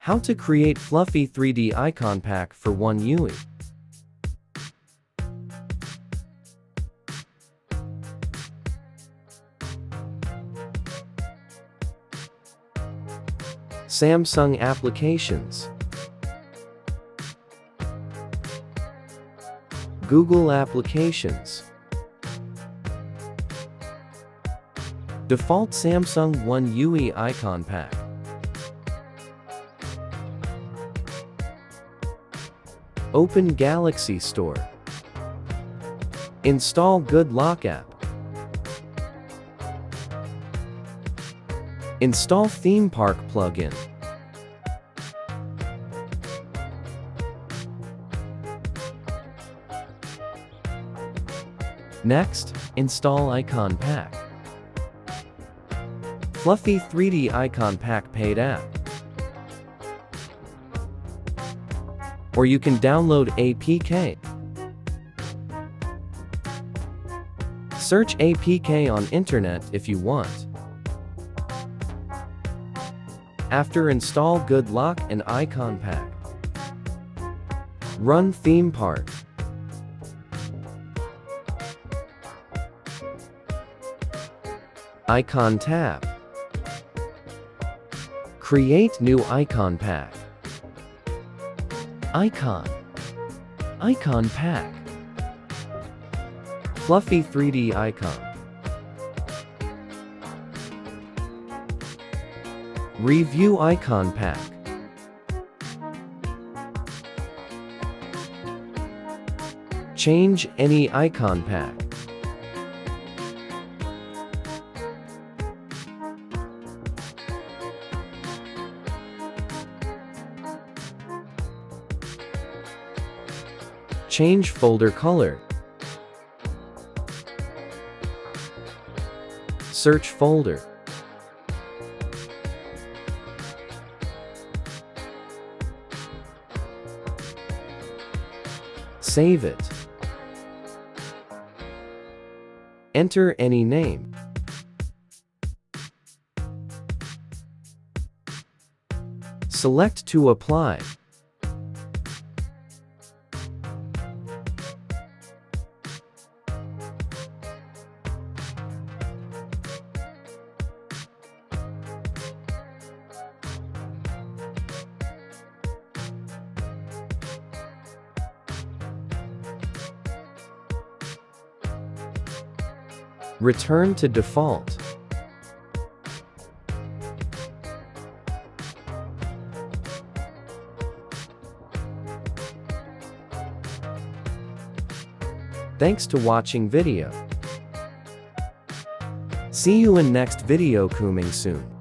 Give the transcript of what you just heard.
How to create fluffy 3D icon pack for One UI. Samsung applications. Google applications. Default Samsung One UI icon pack. Open Galaxy Store. Install Good Lock app. Install Theme Park plugin. Next, install Icon Pack. Fluffy 3D Icon Pack paid app. Or you can download APK. Search APK on internet if you want. After install Good Lock and Icon Pack. Run Theme Park. Icon tab. Create new icon pack. Icon pack. Fluffy 3D icon. Review icon pack. Change any icon pack. Change folder color. Search folder. Save it. Enter any name. Select to apply. Return to default. Thanks to watching video. See you in next video coming soon.